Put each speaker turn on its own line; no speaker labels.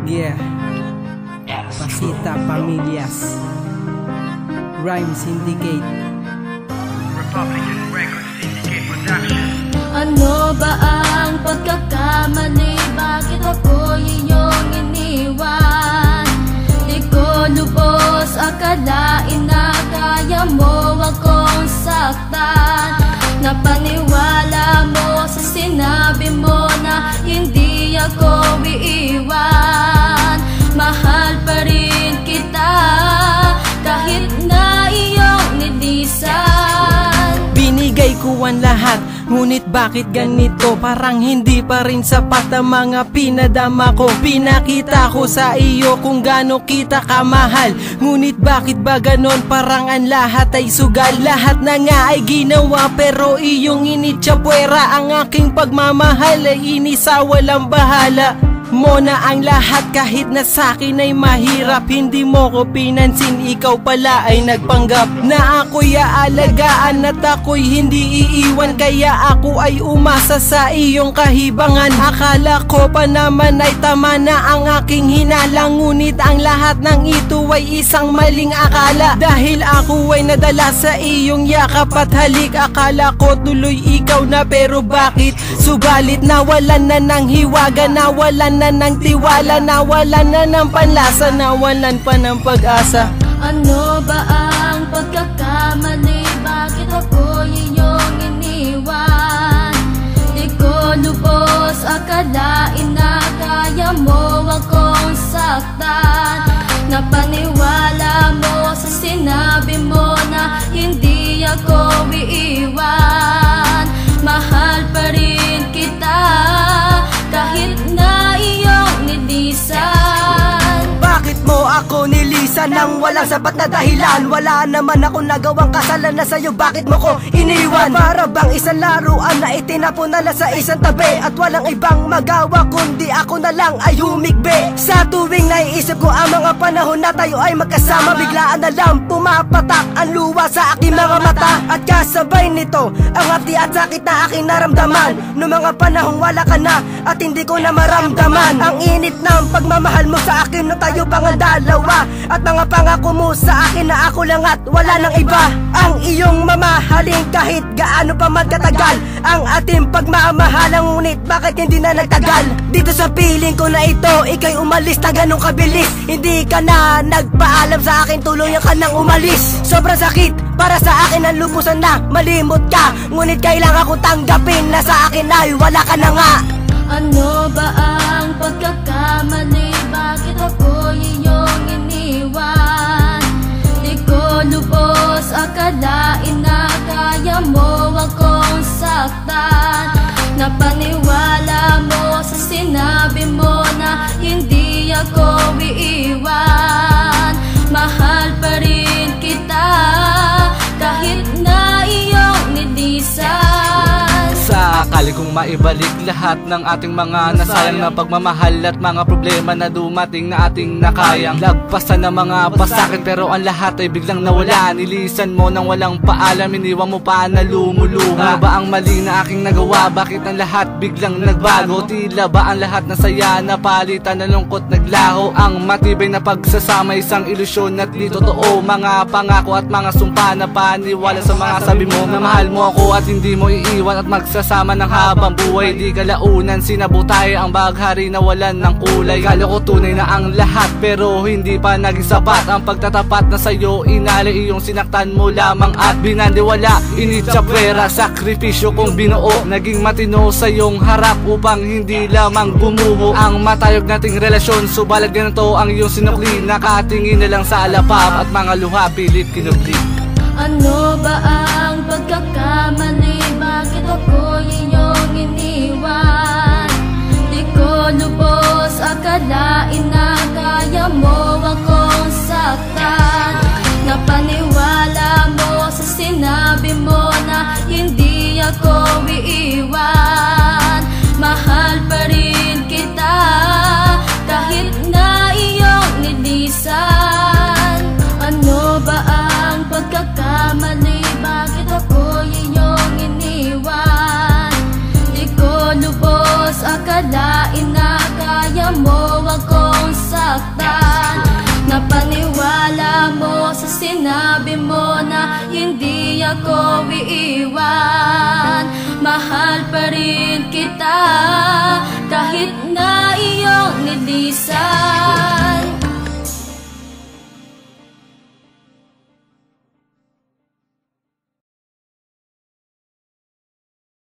Yeah, Pasita Familias, Rhyme Syndicate,
Republican Records Syndicate Production.
Ano ba ang pagkakamali? Bakit ako iyong iniwan? Di ko lubos akalain na kaya mo akong saktan. Napaniwala mo sa sinabi mo na hindi ako iiwan. Mahal pa rin kita kahit na iyong nilisan.
Binigay ko ang lahat, ngunit bakit ganito? Parang hindi pa rin sapat ang mga pinadama ko. Pinakita ko sa iyo kung gaano kita kamahal, ngunit bakit ba ganon? Parang ang lahat ay sugal. Lahat na nga ay ginawa pero iyong initsapwera. Ang aking pagmamahal ay inisa walang bahala mo na ang lahat kahit na sa'kin ay mahirap. Hindi mo ko pinansin, ikaw pala ay nagpanggap na ako'y aalagaan at ako'y hindi iiwan. Kaya ako ay umasa sa iyong kahibangan. Akala ko pa naman ay tama na ang aking hinalang, ngunit ang lahat ng ito ay isang maling akala. Dahil ako ay nadala sa iyong yakap at halik, akala ko tuloy ikaw na pero bakit? Subalit nawalan na ng hiwaga, nawalan na ng tiwala, nawalan na ng panlasa, nawalan pa ng pag-asa.
Ano ba ang pagkakamali? Bakit ako iyong iniwan? Di ko lubos akalain na kaya mo akong saktan. Napaniwala mo sa sinabi mo na hindi ako iiwan. Mahal pa rin kita kahit na iyong nilisan.
Bakit mo ako nilisan nang walang sapat na dahilan? Wala naman ako nagawang kasalanan na sa'yo, bakit mo ko iniwan? Para bang isang laruan na itinapon na lang sa isang tabi, at walang ibang magawa kundi ako na lang ay humigbi. Sa tuwing naiisip ko ang mga panahon na tayo ay magkasama, biglaan na lang pumapatak ang luha sa aking mga mata. At kasabay nito ang hapdi at sakit na aking naramdaman noong mga panahong wala ka na at hindi ko na maramdaman ang init ng pagmamahal mo sa akin nung tayo pang dalawa, at mga pangako mo sa akin na ako lang at wala nang iba. Ang iyong mamahalin kahit gaano pa man katagal ang ating pagmamahalang, ngunit bakit hindi na nagtagal? Dito sa piling ko na ito, ika'y umalis na ganun kabilis. Hindi ka na nagpaalam sa akin, tuluyan ka nang umalis. Sobrang sakit para sa akin ang lubusan na malimot ka, ngunit kailangan ko tanggapin na sa akin ay wala ka na nga.
Ano ba ang pagkakamali? Bakit ako iyong iniwan? Di ko lubos akalain na kaya mo akong saktan. Napaniwala mo sa sinabi mo na hindi ako iiwan. Mahal pa rin kita kahit na iyong nilisan.
Sakali kong maibalik lahat ng ating mga nasayang na pagmamahal at mga problema na dumating na ating nakayang lagpasan ng mga pasakit, pero ang lahat ay biglang nawala. Nilisan mo nang walang paalam, iniwan mo pa na lumuluha. Ano ba ang mali na aking nagawa? Bakit ang lahat biglang nagbago? Tila ba ang lahat na saya napalitan ng lungkot naglaho? Ang matibay na pagsasama isang ilusyon at di totoo. Mga pangako at mga sumpa na paniwala sa mga sabi mo na mahal mo ako at hindi mo iiwan at magsasama ng habang buhay. Di kalaunan sinabutay ang baghari na walan ng kulay. Kala ko tunay na ang lahat pero hindi pa naging sapat ang pagtatapat na sa'yo. Inalay iyong sinaktan mo lamang at binandiwala. Initsapwera, sakripisyo kong binuo, naging matino sa iyong harap upang hindi lamang bumuho ang matayog nating relasyon. Subalit ganito ang iyong sinukli, nakatingin na lang sa alapap at mga luha pilit kinubli.
Ano ba ang pagkakamali? Bakit ako iyong iniwan? Di ko lubos akalain na kaya mo akong saktan. Napaniwala mo sa sinabi mo na hindi ako iiwan. Mahal pa rin kita kahit na iyong nilisan. Ano ba ang pagkakamali? Bakit ako iyong iniwan? Di ko lubos akalain na kaya mo akong nasaktan. Napaniwala mo sa sinabi mo na hindi ako iiwan. Mahal pa rin kita kahit na iyong nilisan.